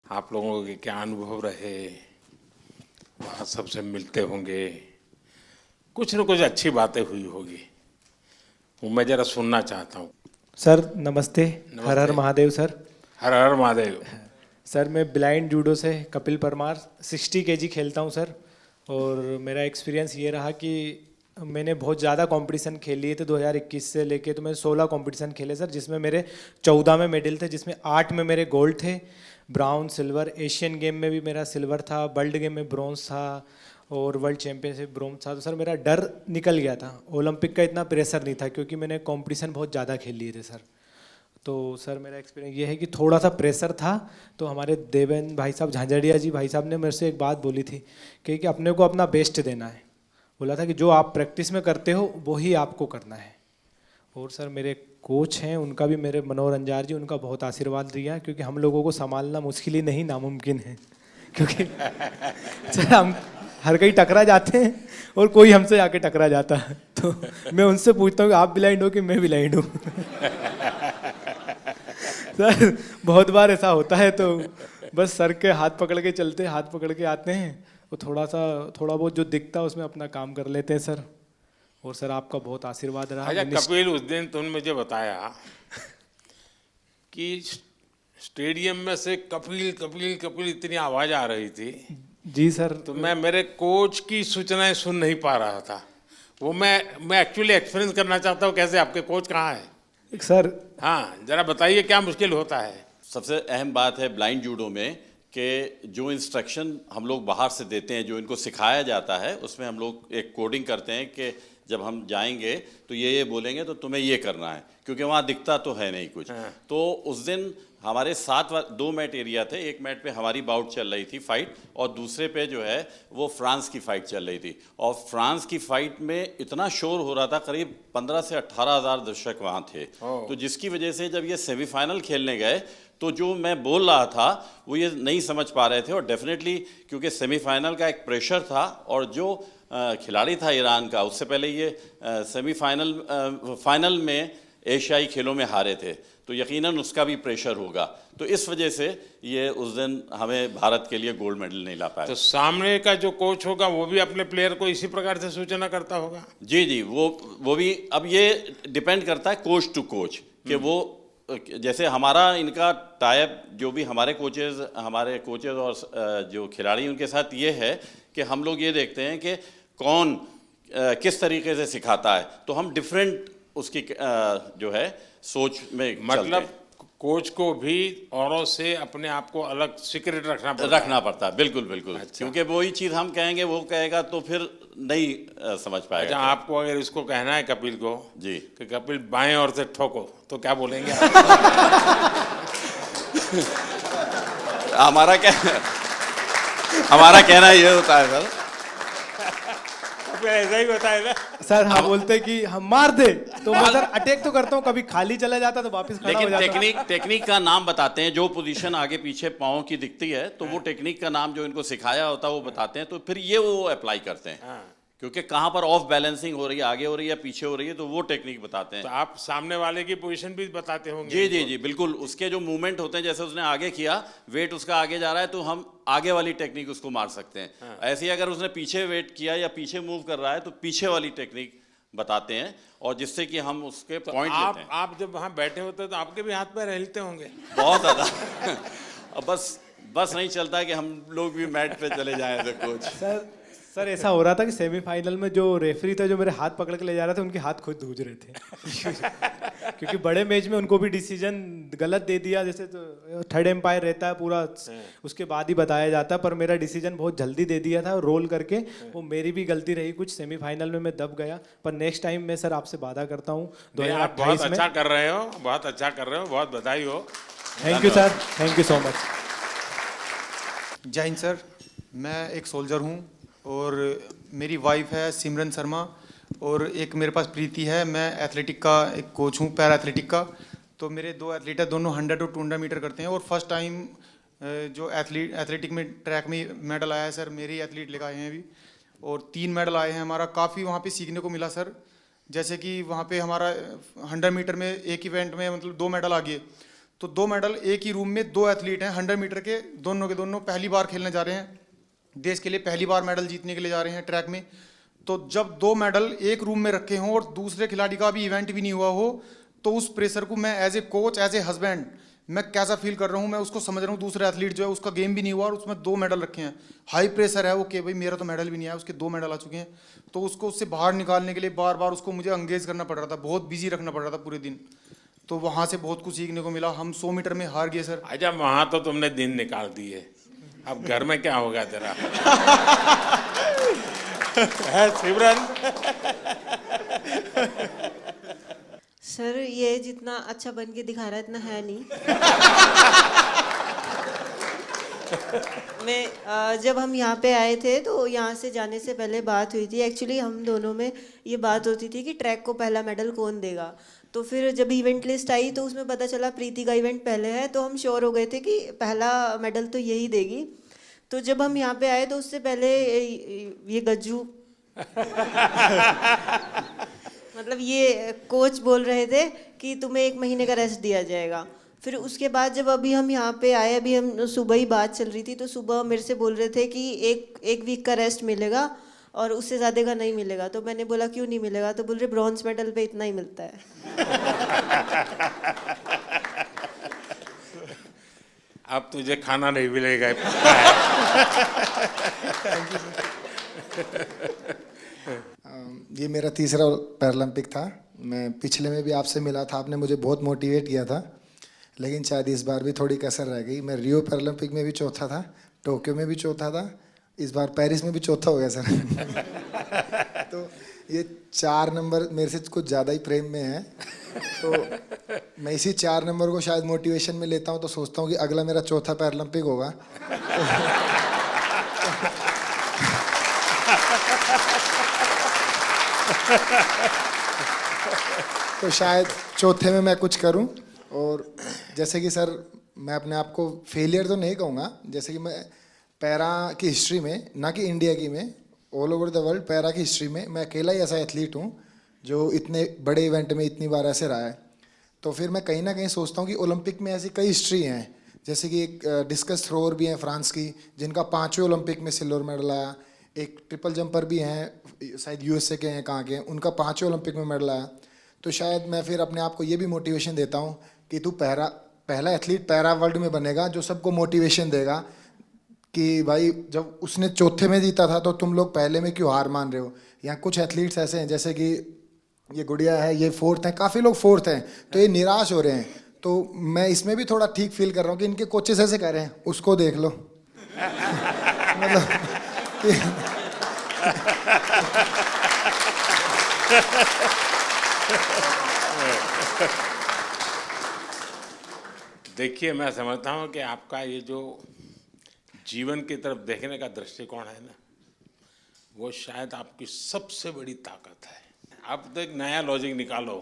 आप लोगों के क्या अनुभव रहे, वहाँ सबसे मिलते होंगे, कुछ न कुछ अच्छी बातें हुई होगी, वो मैं जरा सुनना चाहता हूँ। सर नमस्ते। हर हर नमस्ते। महादेव सर। हर हर महादेव। सर मैं ब्लाइंड जूडो से कपिल परमार 60 केजी खेलता हूँ सर। और मेरा एक्सपीरियंस ये रहा कि मैंने बहुत ज़्यादा कंपटीशन खेल लिए थे 2021 से लेके, तो मैंने 16 कंपटीशन खेले सर, जिसमें मेरे 14 में मेडल थे, जिसमें 8 में मेरे गोल्ड थे, ब्राउन सिल्वर। एशियन गेम में भी मेरा सिल्वर था, वर्ल्ड गेम में ब्रॉन्ज था और वर्ल्ड चैंपियनशिप ब्रॉन्ज था। तो सर मेरा डर निकल गया था, ओलंपिक का इतना प्रेशर नहीं था क्योंकि मैंने कंपटीशन बहुत ज़्यादा खेल लिए थे सर। तो सर मेरा एक्सपीरियंस ये है कि थोड़ा सा प्रेशर था। तो हमारे देवेंद्र भाई साहब, झांझड़िया जी भाई साहब ने मेरे से एक बात बोली थी कि अपने को अपना बेस्ट देना है। बोला था कि जो आप प्रैक्टिस में करते हो वही आपको करना है। और सर मेरे कोच हैं, उनका भी, मेरे मनोहर अंजार जी, उनका बहुत आशीर्वाद दिया, क्योंकि हम लोगों को संभालना मुश्किल ही नहीं नामुमकिन है। क्योंकि सर हम हर कहीं टकरा जाते हैं और कोई हमसे आके टकरा जाता है। तो मैं उनसे पूछता हूँ कि आप ब्लाइंड हो कि मैं ब्लाइंड हूँ। सर बहुत बार ऐसा होता है, तो बस सर के हाथ पकड़ के चलते, हाथ पकड़ के आते हैं, वो थोड़ा बहुत जो दिखता है उसमें अपना काम कर लेते हैं सर। और सर आपका बहुत आशीर्वाद रहा। अच्छा कपिल, उस दिन तुमने मुझे बताया कि स्टेडियम में से कपिल कपिल कपिल इतनी आवाज़ आ रही थी। जी सर। तो मैं मेरे कोच की सूचनाएं सुन नहीं पा रहा था। वो मैं एक्चुअली एक्सपीरियंस करना चाहता हूँ, कैसे आपके कोच कहाँ है? सर हाँ जरा बताइए क्या मुश्किल होता है। सबसे अहम बात है ब्लाइंड जूडो में कि जो इंस्ट्रक्शन हम लोग बाहर से देते हैं, जो इनको सिखाया जाता है, उसमें हम लोग एक कोडिंग करते हैं कि जब हम जाएंगे तो ये बोलेंगे तो तुम्हें ये करना है, क्योंकि वहाँ दिखता तो है नहीं कुछ। हाँ। तो उस दिन हमारे 2 मैट एरिया थे। एक मैट पे हमारी बाउट चल रही थी फाइट, और दूसरे पे जो है वो फ्रांस की फाइट चल रही थी। और फ्रांस की फाइट में इतना शोर हो रहा था, करीब 15 से 18 हज़ार दर्शक वहाँ थे। तो जिसकी वजह से जब ये सेमीफाइनल खेलने गए तो जो मैं बोल रहा था वो ये नहीं समझ पा रहे थे। और डेफिनेटली क्योंकि सेमीफाइनल का एक प्रेशर था, और जो खिलाड़ी था ईरान का, उससे पहले ये फाइनल में एशियाई खेलों में हारे थे, तो यकीनन उसका भी प्रेशर होगा। तो इस वजह से ये उस दिन हमें भारत के लिए गोल्ड मेडल नहीं ला पाया। तो सामने का जो कोच होगा वो भी अपने प्लेयर को इसी प्रकार से सूचना करता होगा? जी जी, वो भी। अब ये डिपेंड करता है कोच टू कोच कि वो, जैसे हमारा इनका टाइप, जो भी हमारे कोचेज और जो खिलाड़ी उनके साथ ये है कि हम लोग ये देखते हैं कि कौन किस तरीके से सिखाता है, तो हम डिफरेंट उसकी जो है सोच में मतलब कोच को भी औरों से अपने आप को अलग सीक्रेट रखना पड़ता है। बिल्कुल बिल्कुल। अच्छा। क्योंकि वही चीज़ हम कहेंगे वो कहेगा तो फिर नहीं समझ पाएगा। अच्छा, आपको अगर इसको कहना है कपिल को जी कि कपिल बाएं ओर से ठोको, तो क्या बोलेंगे? हमारा कहना ये होता है सर। ऐसा ही होता है ना सर। हम बोलते हैं कि हम मार दे, तो मैं सर अटैक तो करता हूँ, कभी खाली चला जाता तो वापस खड़ा हो लेकिन जाता। टेक्निक का नाम बताते हैं। जो पोजीशन आगे पीछे पाँव की दिखती है, तो वो टेक्निक का नाम जो इनको सिखाया होता है वो बताते हैं, तो फिर ये वो अप्लाई करते हैं। क्योंकि कहाँ पर ऑफ बैलेंसिंग हो रही है, आगे हो रही है, पीछे हो रही है, तो वो टेक्निक बताते हैं। तो आप सामने वाले की पोजीशन भी बताते होंगे? जी जी जी बिल्कुल। उसके जो मूवमेंट होते हैं, जैसे उसने आगे किया, वेट उसका आगे जा रहा है, तो हम आगे वाली टेक्निक उसको मार सकते हैं। ऐसे ही अगर उसने पीछे वेट किया या पीछे मूव कर रहा है, तो पीछे वाली टेक्निक बताते हैं, और जिससे कि हम उसके तो पॉइंट लेते हैं। आप जब वहाँ बैठे होते हैं तो आपके भी हाथ पैर हिलते होंगे? बहुत ज़्यादा। अब बस नहीं चलता कि हम लोग भी मैट पे चले जाएं तो कोच। सर ऐसा हो रहा था कि सेमीफाइनल में जो रेफरी थे, जो मेरे हाथ पकड़ के ले जा रहे थे, उनके हाथ खुद धूज रहे थे। क्योंकि बड़े मैच में उनको भी डिसीजन गलत दे दिया, जैसे तो थर्ड एम्पायर रहता है पूरा, उसके बाद ही बताया जाता है, पर मेरा डिसीजन बहुत जल्दी दे दिया था रोल करके। वो मेरी भी गलती रही कुछ, सेमीफाइनल में मैं दब गया। पर नेक्स्ट टाइम मैं सर आपसे वादा करता हूँ 2028 में। बहुत अच्छा कर रहे हो, बहुत अच्छा कर रहे हो, बहुत बधाई हो। Thank you sir, thank you so much. जय हिंद सर। मैं एक सोल्जर हूँ और मेरी वाइफ है सिमरन शर्मा, और एक मेरे पास प्रीति है। मैं एथलेटिक का एक कोच हूँ, पैरा एथलेटिक का। तो मेरे 2 एथलीट है, दोनों 100 और 200 मीटर करते हैं। और फर्स्ट टाइम जो एथलेटिक में ट्रैक में मेडल आया है सर, मेरे ही एथलीट लेकर आए हैं अभी, और 3 मेडल आए हैं। हमारा काफ़ी वहाँ पे सीखने को मिला सर। जैसे कि वहाँ पे हमारा 100 मीटर में एक इवेंट में मतलब 2 मेडल आ गए, तो 2 मेडल, एक ही रूम में 2 एथलीट हैं 100 मीटर के, दोनों के दोनों पहली बार खेलने जा रहे हैं, देश के लिए पहली बार मेडल जीतने के लिए जा रहे हैं ट्रैक में। तो जब 2 मेडल एक रूम में रखे हों और दूसरे खिलाड़ी का भी इवेंट भी नहीं हुआ हो, तो उस प्रेशर को मैं as a coach, as a husband, मैं कैसा फील कर रहा हूँ, मैं उसको समझ रहा हूँ। दूसरे एथलीट जो है उसका गेम भी नहीं हुआ और उसमें 2 मेडल रखे हैं, हाई प्रेशर है वो कि भाई मेरा तो मेडल भी नहीं आया, उसके 2 मेडल आ चुके हैं। तो उसको उससे बाहर निकालने के लिए बार बार उसको मुझे एंगेज करना पड़ रहा था, बहुत बिजी रखना पड़ रहा था पूरे दिन। तो वहाँ से बहुत कुछ सीखने को मिला। हम 100 मीटर में हार गए सर। अच्छा, वहाँ तो तुमने दिन निकाल दिए, अब घर में क्या होगा तेरा? है सिमरन? सर ये जितना अच्छा बन के दिखा रहा है इतना है नहीं। जब हम यहाँ पे आए थे तो यहाँ से जाने से पहले बात हुई थी, एक्चुअली हम दोनों में ये बात होती थी कि ट्रैक को पहला मेडल कौन देगा। तो फिर जब इवेंट लिस्ट आई तो उसमें पता चला प्रीति का इवेंट पहले है, तो हम श्योर हो गए थे कि पहला मेडल तो यही देगी। तो जब हम यहाँ पे आए तो उससे पहले ये गज्जू मतलब ये कोच बोल रहे थे कि तुम्हें 1 महीने का रेस्ट दिया जाएगा। फिर उसके बाद जब अभी हम यहाँ पे आए, अभी हम सुबह ही बात चल रही थी, तो सुबह मेरे से बोल रहे थे कि एक वीक का रेस्ट मिलेगा और उससे ज़्यादा का नहीं मिलेगा। तो मैंने बोला क्यों नहीं मिलेगा, तो बोल रहे ब्रॉन्ज मेडल पे इतना ही मिलता है। अब तुझे खाना नहीं मिलेगा। ये मेरा तीसरा पैरालंपिक था। मैं पिछले में भी आपसे मिला था, आपने मुझे बहुत मोटिवेट किया था, लेकिन शायद इस बार भी थोड़ी कसर रह गई। मैं रियो पैरालंपिक में भी चौथा था, टोक्यो में भी चौथा था, इस बार पेरिस में भी चौथा हो गया सर। तो ये 4 नंबर मेरे से कुछ ज़्यादा ही प्रेम में है, तो मैं इसी 4 नंबर को शायद मोटिवेशन में लेता हूँ। तो सोचता हूँ कि अगला मेरा चौथा पैरालंपिक होगा। तो शायद चौथे में मैं कुछ करूं। और जैसे कि सर, मैं अपने आप को फेलियर तो नहीं कहूँगा, जैसे कि मैं पैरा की हिस्ट्री में, ना कि इंडिया की में, all over the world para की हिस्ट्री में मैं अकेला ही ऐसा एथलीट हूँ जो इतने बड़े इवेंट में इतनी बार ऐसे रहा है। तो फिर मैं कहीं ना कहीं सोचता हूँ कि ओलंपिक में ऐसी कई हिस्ट्री हैं, जैसे कि एक डिस्कस थ्रोअर भी हैं फ्रांस की, जिनका 5वें ओलंपिक में सिल्वर मेडल आया। एक ट्रिपल जंपर भी हैं, शायद यूएसए के हैं, कहाँ के हैं, उनका 5वें ओलंपिक में मेडल आया। तो शायद मैं फिर अपने आप को ये भी मोटिवेशन देता हूँ कि तू पहला एथलीट पैरा वर्ल्ड में बनेगा जो सबको मोटिवेशन देगा कि भाई जब उसने चौथे में जीता था तो तुम लोग पहले में क्यों हार मान रहे हो। यहाँ कुछ एथलीट्स ऐसे हैं, जैसे कि ये गुड़िया है, ये 4th हैं, काफ़ी लोग 4th हैं, तो ये निराश हो रहे हैं। तो मैं इसमें भी थोड़ा ठीक फील कर रहा हूँ कि इनके कोचेस ऐसे कह रहे हैं, उसको देख लो। मतलब देखिए, मैं समझता हूँ कि आपका ये जो जीवन की तरफ देखने का दृष्टिकोण है ना, वो शायद आपकी सबसे बड़ी ताकत है। आप तो एक नया लॉजिक निकालो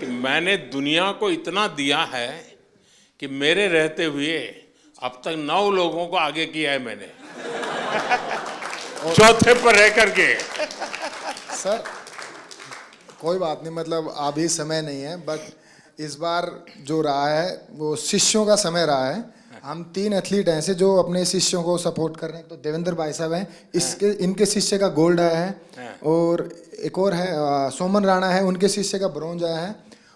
कि मैंने दुनिया को इतना दिया है कि मेरे रहते हुए अब तक 9 लोगों को आगे किया है मैंने, चौथे पर रह करके। सर कोई बात नहीं, मतलब अभी समय नहीं है, बट इस बार जो रहा है वो शिष्यों का समय रहा है। हम 3 एथलीट हैं ऐसे जो अपने शिष्यों को सपोर्ट कर रहे हैं। तो देवेंद्र भाई साहब हैं, इनके शिष्य का गोल्ड आया है, और एक और है सोमन राणा है, उनके शिष्य का ब्रॉन्ज आया है।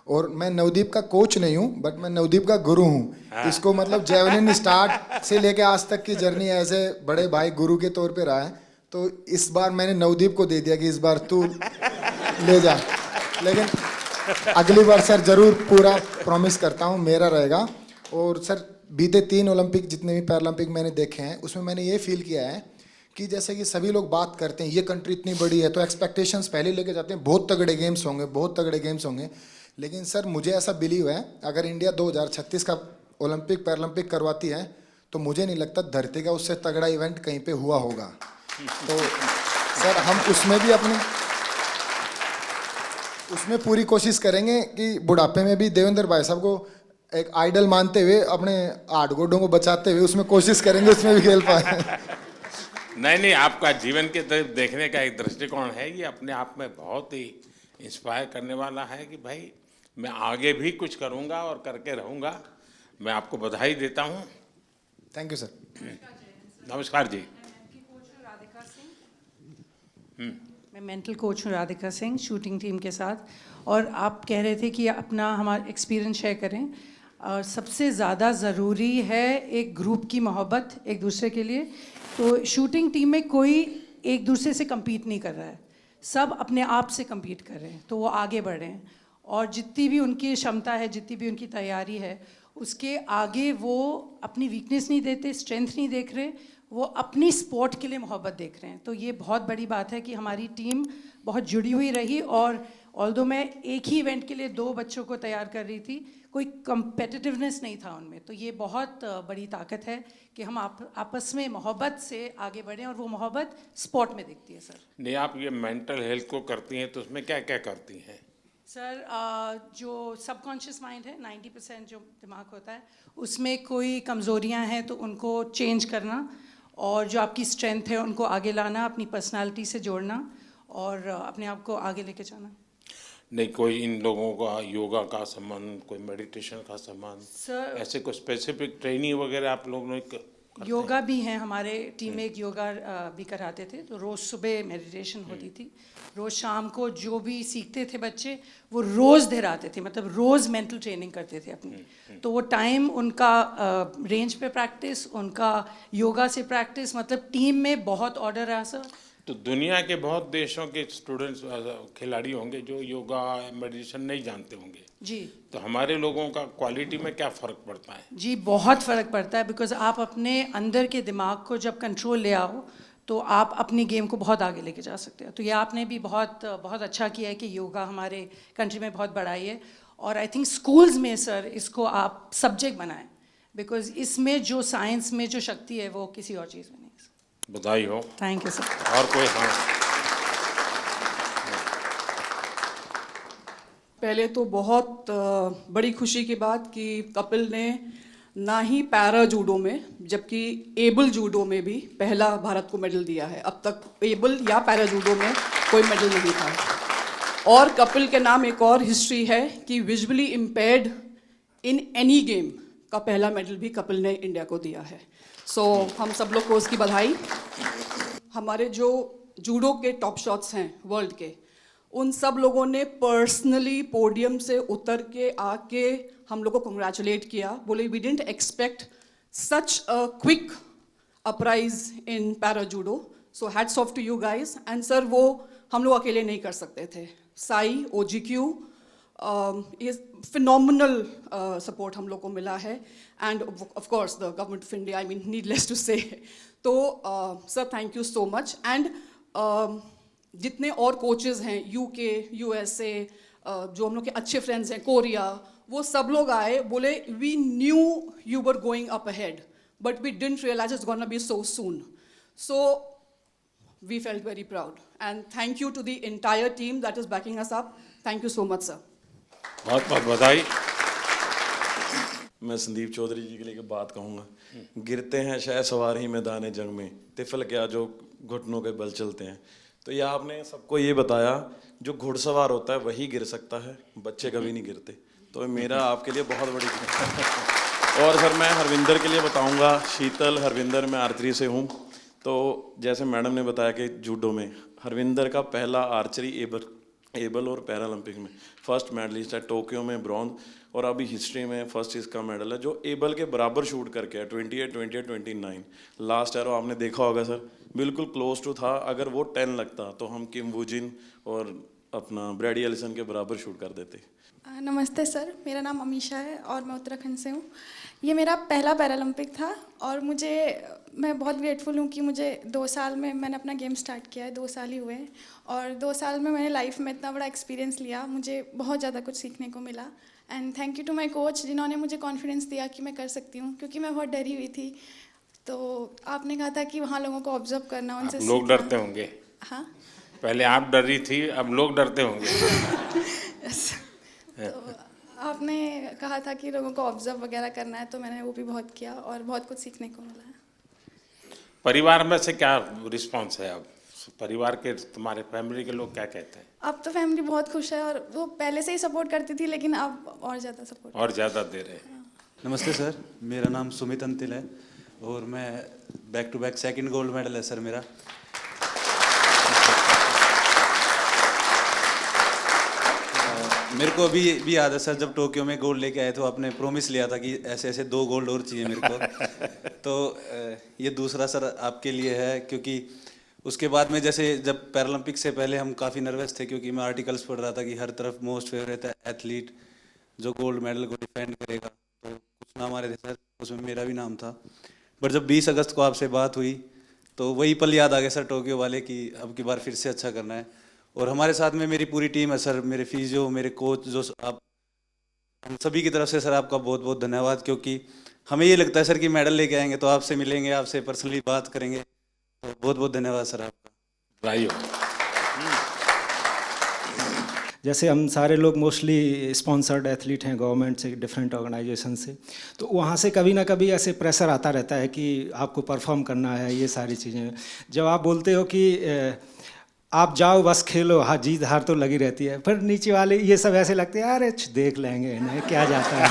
और मैं नवदीप का कोच नहीं हूँ, बट मैं नवदीप का गुरु हूँ। इसको मतलब जेवलिन स्टार्ट से लेके आज तक की जर्नी ऐसे बड़े भाई गुरु के तौर पे रहा है। तो इस बार मैंने नवदीप को दे दिया कि इस बार तू ले जा, लेकिन अगली बार सर जरूर पूरा प्रॉमिस करता हूँ मेरा रहेगा। और सर बीते 3 ओलंपिक जितने भी पैरालंपिक मैंने देखे हैं उसमें मैंने ये फील किया है कि जैसे कि सभी लोग बात करते हैं ये कंट्री इतनी बड़ी है तो एक्सपेक्टेशंस पहले लेके जाते हैं, बहुत तगड़े गेम्स होंगे, बहुत तगड़े गेम्स होंगे। लेकिन सर मुझे ऐसा बिलीव है अगर इंडिया 2036 का ओलंपिक पैरालंपिक करवाती है तो मुझे नहीं लगता धरती का उससे तगड़ा इवेंट कहीं पे हुआ होगा। तो सर हम उसमें पूरी कोशिश करेंगे कि बुढ़ापे में भी देवेंद्र भाई साहब को एक आइडल मानते हुए अपने 8 गोडों को बचाते हुए उसमें कोशिश करेंगे उसमें भी खेल पाए। नहीं, आपका जीवन के तरफ देखने का एक दृष्टिकोण है, ये अपने आप में बहुत ही इंस्पायर करने वाला है कि भाई मैं आगे भी कुछ करूंगा और करके रहूंगा। मैं आपको बधाई देता हूं। Thank you sir. नमस्कार जी। मैं मेंटल कोच हूँ राधिका सिंह, शूटिंग टीम के साथ। और आप कह रहे थे कि अपना हमारा एक्सपीरियंस शेयर करें। सबसे ज़्यादा ज़रूरी है एक ग्रुप की मोहब्बत एक दूसरे के लिए। तो शूटिंग टीम में कोई एक दूसरे से compete नहीं कर रहा है, सब अपने आप से compete कर रहे हैं, तो वो आगे बढ़ रहे हैं। और जितनी भी उनकी क्षमता है, जितनी भी उनकी तैयारी है, उसके आगे वो अपनी वीकनेस नहीं देते, स्ट्रेंथ नहीं देख रहे, वो अपनी स्पोर्ट के लिए मोहब्बत देख रहे हैं। तो ये बहुत बड़ी बात है कि हमारी टीम बहुत जुड़ी हुई रही। और ऑल्दो मैं एक ही इवेंट के लिए 2 बच्चों को तैयार कर रही थी, कोई कंपेटिटिवनेस नहीं था उनमें। तो ये बहुत बड़ी ताकत है कि हम आपस में मोहब्बत से आगे बढ़ें, और वो मोहब्बत स्पोर्ट में दिखती है सर। नहीं, आप ये मेंटल हेल्थ को करती हैं तो उसमें क्या क्या करती हैं? सर जो सबकॉन्शियस माइंड है, 90% जो दिमाग होता है, उसमें कोई कमज़ोरियां हैं तो उनको चेंज करना, और जो आपकी स्ट्रेंथ है उनको आगे लाना, अपनी पर्सनालिटी से जोड़ना और अपने आप को आगे लेके जाना। नहीं, कोई इन लोगों का योगा का संबंध, कोई मेडिटेशन का संबंध, सर ऐसे कोई स्पेसिफिक ट्रेनिंग वगैरह आप लोग ने योगा भी हैं, हमारे टीम में एक योगा भी कराते थे। तो रोज़ सुबह मेडिटेशन होती थी, रोज़ शाम को जो भी सीखते थे बच्चे वो रोज़ दोहराते थे, मतलब रोज़ मेंटल ट्रेनिंग करते थे अपनी। तो वो टाइम उनका रेंज पे प्रैक्टिस, उनका योगा से प्रैक्टिस, मतलब टीम में बहुत ऑर्डर रहा सर। तो दुनिया के बहुत देशों के स्टूडेंट्स खिलाड़ी होंगे जो योगा मेडिटेशन नहीं जानते होंगे जी। तो हमारे लोगों का क्वालिटी में क्या फ़र्क पड़ता है? जी बहुत फ़र्क पड़ता है, बिकॉज आप अपने अंदर के दिमाग को जब कंट्रोल ले आओ तो आप अपनी गेम को बहुत आगे लेके जा सकते हो। तो ये आपने भी बहुत बहुत अच्छा किया है कि योगा हमारे कंट्री में बहुत बढ़ाई है। और आई थिंक स्कूल्स में सर इसको आप सब्जेक्ट बनाएं, बिकॉज इसमें जो साइंस में जो शक्ति है वो किसी और चीज़ में नहीं है। बधाई हो। Thank you sir. और कोई? हाँ, पहले तो बहुत बड़ी खुशी की बात कि कपिल ने ना ही पैरा जूडो में जबकि एबल जूडो में भी पहला भारत को मेडल दिया है। अब तक एबल या पैरा जूडो में कोई मेडल नहीं था। और कपिल के नाम एक और हिस्ट्री है कि visually impaired in any game का पहला मेडल भी कपिल ने इंडिया को दिया है। सो हम सब लोग को उसकी बधाई। हमारे जो जूडो के टॉप शॉट्स हैं वर्ल्ड के, उन सब लोगों ने पर्सनली पोडियम से उतर के आके हम लोग को कंग्रेचुलेट किया, बोले we didn't expect such a quick uprise in para judo, so hats off to you guys. And sir वो हम लोग अकेले नहीं कर सकते थे, साई OGQ ये फिनोमिनल सपोर्ट हम लोग को मिला है, and of course the government of India, I mean needless to say. तो sir thank you so much. And जितने और कोचेस हैं UK USA, जो हम लोग के अच्छे फ्रेंड्स हैं कोरिया, वो सब लोग आए, बोले we knew you were going up ahead but we didn't realise it's gonna be so soon. So we felt very proud and thank you to the entire team that is backing us up. Thank you so much sir. बहुत बहुत बधाई। मैं संदीप चौधरी जी के लिए एक बात कहूँगा। गिरते हैं शायद सवार ही मैदान जंग में, तिफल क्या जो घुटनों के बल चलते हैं। तो ये आपने सबको ये बताया जो घुड़सवार होता है वही गिर सकता है, बच्चे कभी नहीं गिरते। तो मेरा आपके लिए बहुत बड़ी और सर मैं हरविंदर के लिए बताऊंगा। शीतल हरविंदर, मैं आर्चरी से हूँ। तो जैसे मैडम ने बताया कि जूडो में हरविंदर का पहला आर्चरी एबल और पैरालंपिक में फर्स्ट मेडलिस्ट है, टोक्यो में ब्रॉन्ज, और अभी हिस्ट्री में फर्स्ट इसका मेडल है जो एबल के बराबर शूट करके है, 28, 28, 29। लास्ट एरो आपने देखा होगा सर, बिल्कुल क्लोज टू था। अगर वो 10 लगता तो हम किम वूजिन और अपना ब्रैडी एलिसन के बराबर शूट कर देते। नमस्ते सर, मेरा नाम अमीशा है और मैं उत्तराखंड से हूँ। ये मेरा पहला पैरालंपिक था और मैं बहुत ग्रेटफुल हूँ कि मुझे 2 साल में मैंने अपना गेम स्टार्ट किया है, 2 साल ही हुए हैं, और 2 साल में मैंने लाइफ में इतना बड़ा एक्सपीरियंस लिया, मुझे बहुत ज़्यादा कुछ सीखने को मिला। And thank you to my coach जिन्होंने मुझे कॉन्फिडेंस दिया कि मैं कर सकती हूँ, क्योंकि मैं बहुत डरी हुई थी। तो आपने कहा था कि वहाँ लोगों को ऑब्जर्व करना, उनसे लोग सीखना। डरते होंगे। हाँ, पहले आप डर रही थी, अब लोग डरते होंगे। तो आपने कहा था कि लोगों को ऑब्जर्व वगैरह करना है, तो मैंने वो भी बहुत किया और बहुत कुछ सीखने को मिला है। परिवार में से क्या रिस्पांस है अब? परिवार के, तुम्हारे फैमिली के लोग क्या कहते हैं? अब तो फैमिली बहुत खुश है, और वो पहले से ही सपोर्ट करती थी, लेकिन अब और ज़्यादा सपोर्ट। और ज़्यादा दे रहे हैं। नमस्ते सर, मेरा नाम सुमित अंतिल है और मैं back to back second gold medal है सर मेरा। मेरे को भी याद है सर, जब टोक्यो में गोल्ड लेके आए तो आपने प्रॉमिस लिया था कि ऐसे ऐसे 2 गोल्ड और चाहिए मेरे को। तो ये दूसरा सर आपके लिए है, क्योंकि उसके बाद में जैसे जब पैरालंपिक से पहले हम काफ़ी नर्वस थे, क्योंकि मैं आर्टिकल्स पढ़ रहा था कि हर तरफ मोस्ट फेवरेट एथलीट जो गोल्ड मेडल को डिफेंड करेगा, तो कुछ नाम आ रहे थे सर, उसमें मेरा भी नाम था। बट जब 20 अगस्त को आपसे बात हुई तो वही पल याद आ गया सर, टोक्यो वाले, कि अब की बार फिर से अच्छा करना है। और हमारे साथ में मेरी पूरी टीम है सर, मेरे फिजियो, मेरे कोच, जो आप, हम सभी की तरफ से सर आपका बहुत बहुत धन्यवाद, क्योंकि हमें ये लगता है सर कि मेडल लेके आएंगे तो आपसे मिलेंगे, आपसे पर्सनली बात करेंगे, तो बहुत बहुत धन्यवाद सर आपका। राइयो, जैसे हम सारे लोग मोस्टली स्पॉन्सर्ड एथलीट हैं गवर्नमेंट से, डिफरेंट ऑर्गेनाइजेशन से, तो वहाँ से कभी ना कभी ऐसे प्रेशर आता रहता है कि आपको परफॉर्म करना है, ये सारी चीज़ें। जब आप बोलते हो कि आप जाओ बस खेलो, हाँ जीत हार तो लगी रहती है, पर नीचे वाले ये सब ऐसे लगते हैं, अरे देख लेंगे इन्हें, क्या जाता है।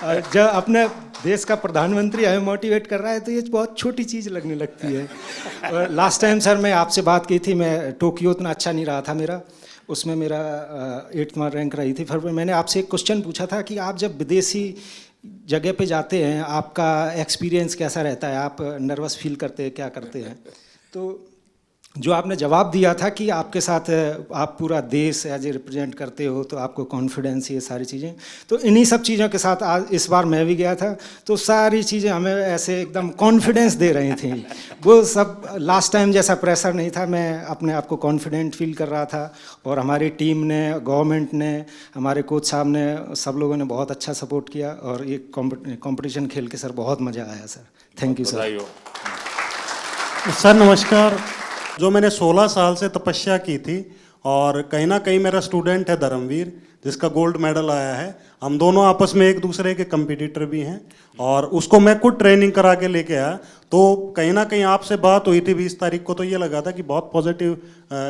और जब अपने देश का प्रधानमंत्री हमें मोटिवेट कर रहा है तो ये बहुत छोटी चीज़ लगने लगती है। और लास्ट टाइम सर मैं आपसे बात की थी, मैं टोक्यो उतना अच्छा नहीं रहा था मेरा, उसमें मेरा 8वां रैंक रही थी। फिर मैंने आपसे एक क्वेश्चन पूछा था कि आप जब विदेशी जगह पे जाते हैं आपका एक्सपीरियंस कैसा रहता है, आप नर्वस फील करते हैं, क्या करते हैं? तो जो आपने जवाब दिया था कि आपके साथ आप पूरा देश एज ए रिप्रेजेंट करते हो तो आपको कॉन्फिडेंस, ये सारी चीज़ें, तो इन्हीं सब चीज़ों के साथ आज इस बार मैं भी गया था, तो सारी चीज़ें हमें ऐसे एकदम कॉन्फिडेंस दे रही थी। वो सब लास्ट टाइम जैसा प्रेशर नहीं था, मैं अपने आप को कॉन्फिडेंट फील कर रहा था। और हमारी टीम ने, गवर्नमेंट ने, हमारे कोच साहब ने, सब लोगों ने बहुत अच्छा सपोर्ट किया और ये कॉम्पिटिशन खेल के सर बहुत मज़ा आया sir. Thank you sir. Sir नमस्कार। जो मैंने 16 साल से तपस्या की थी, और कहीं ना कहीं मेरा स्टूडेंट है धर्मवीर, जिसका गोल्ड मेडल आया है। हम दोनों आपस में एक दूसरे के कंपटीटर भी हैं, और उसको मैं खुद ट्रेनिंग करा के लेके आया। तो कहीं ना कहीं आपसे बात हुई थी 20 तारीख को, तो ये लगा था कि बहुत पॉजिटिव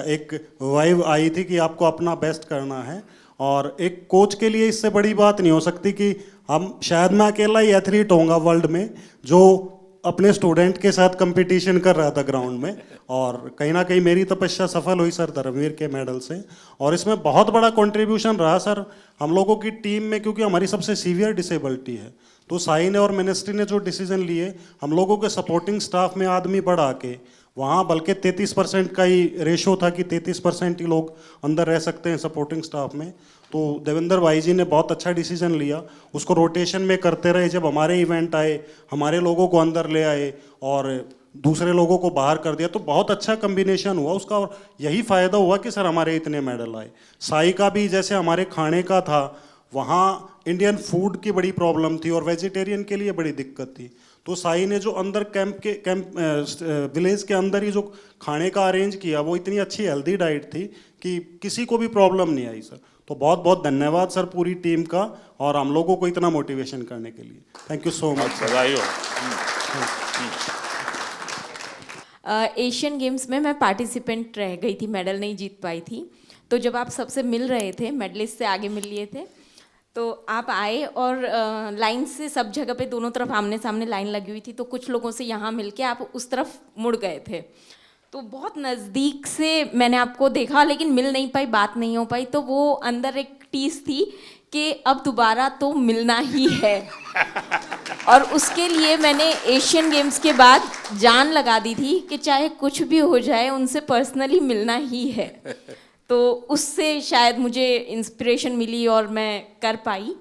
एक वाइब आई थी कि आपको अपना बेस्ट करना है। और एक कोच के लिए इससे बड़ी बात नहीं हो सकती कि शायद मैं अकेला ही एथलीट होऊंगा वर्ल्ड में जो अपने स्टूडेंट के साथ कंपटीशन कर रहा था ग्राउंड में। और कहीं ना कहीं मेरी तपस्या सफल हुई सर धर्मवीर के मेडल से। और इसमें बहुत बड़ा कंट्रीब्यूशन रहा सर हम लोगों की टीम में, क्योंकि हमारी सबसे सीवियर डिसेबिलिटी है। तो साई ने और मिनिस्ट्री ने जो डिसीजन लिए, हम लोगों के सपोर्टिंग स्टाफ में आदमी बढ़ा के, वहाँ बल्कि 33% का ही रेशो था कि 33% ही लोग अंदर रह सकते हैं सपोर्टिंग स्टाफ में। तो देवेंद्र भाई जी ने बहुत अच्छा डिसीजन लिया, उसको रोटेशन में करते रहे। जब हमारे इवेंट आए, हमारे लोगों को अंदर ले आए और दूसरे लोगों को बाहर कर दिया, तो बहुत अच्छा कम्बिनेशन हुआ उसका। और यही फ़ायदा हुआ कि सर हमारे इतने मेडल आए। साई का भी जैसे हमारे खाने का था, वहाँ इंडियन फूड की बड़ी प्रॉब्लम थी और वेजिटेरियन के लिए बड़ी दिक्कत थी। तो साई ने जो अंदर विलेज के अंदर ही जो खाने का अरेंज किया, वो इतनी अच्छी हेल्दी डाइट थी कि किसी को भी प्रॉब्लम नहीं आई सर। तो बहुत बहुत धन्यवाद सर पूरी टीम का, और हम लोगों को इतना मोटिवेशन करने के लिए। Thank you so much. Asian games में मैं पार्टिसिपेंट रह गई थी, मेडल नहीं जीत पाई थी। तो जब आप सबसे मिल रहे थे, मेडलिस्ट से आगे मिल लिए थे, तो आप आए और लाइन से सब जगह पे दोनों तरफ आमने सामने लाइन लगी हुई थी, तो कुछ लोगों से यहाँ मिलके आप उस तरफ मुड़ गए थे। तो बहुत नज़दीक से मैंने आपको देखा, लेकिन मिल नहीं पाई, बात नहीं हो पाई। तो वो अंदर एक टीस थी कि अब दोबारा तो मिलना ही है। और उसके लिए मैंने एशियन गेम्स के बाद जान लगा दी थी कि चाहे कुछ भी हो जाए उनसे पर्सनली मिलना ही है। तो उससे शायद मुझे इंस्पिरेशन मिली और मैं कर पाई।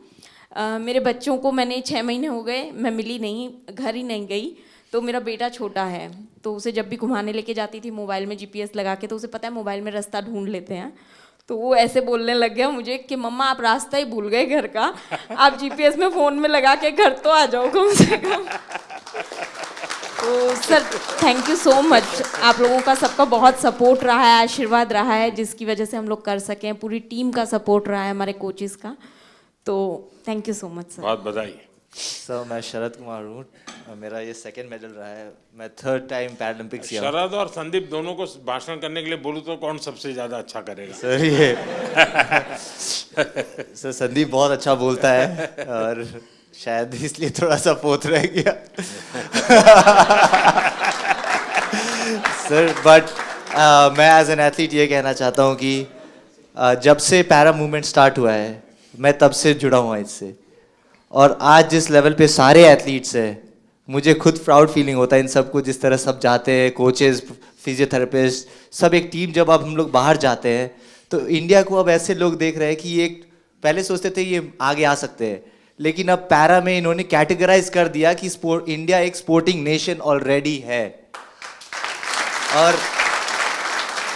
मेरे बच्चों को मैंने 6 महीने हो गए, मैं मिली नहीं, घर ही नहीं गई। तो मेरा बेटा छोटा है, तो उसे जब भी घुमाने लेके जाती थी मोबाइल में GPS लगा के, तो उसे पता है मोबाइल में रास्ता ढूंढ लेते हैं। तो वो ऐसे बोलने लग गया मुझे कि मम्मा आप रास्ता ही भूल गए घर का, आप GPS में फ़ोन में लगा के घर तो आ जाओ कम से कम। तो sir thank you so much, आप लोगों का सबका बहुत सपोर्ट रहा है, आशीर्वाद रहा है, जिसकी वजह से हम लोग कर सकें। पूरी टीम का सपोर्ट रहा है, हमारे कोचेस का। तो thank you so much sir. बहुत बधाई। सर मैं शरद कुमार हूँ, मेरा ये सेकंड मेडल रहा है। मैं थर्ड टाइम पैरालंपिक्स किया हूँ। शरद और संदीप दोनों को भाषण करने के लिए बोलूं तो कौन सबसे ज्यादा अच्छा करेगा? सर ये सर संदीप बहुत अच्छा बोलता है और शायद इसलिए थोड़ा सा पोत रह गया। सर बट मैं एज एन एथलीट ये कहना चाहता हूँ कि जब से पैरा मूवमेंट स्टार्ट हुआ है मैं तब से जुड़ा हुआ इससे, और आज जिस लेवल पे सारे एथलीट्स हैं मुझे खुद प्राउड फीलिंग होता है इन सबको, जिस तरह सब जाते हैं, कोचेस, फिजियोथेरेपिस्ट, सब एक टीम। जब अब हम लोग बाहर जाते हैं तो इंडिया को अब ऐसे लोग देख रहे हैं कि ये पहले सोचते थे ये आगे आ सकते हैं, लेकिन अब पैरा में इन्होंने कैटेगराइज कर दिया कि इंडिया एक स्पोर्टिंग नेशन ऑलरेडी है।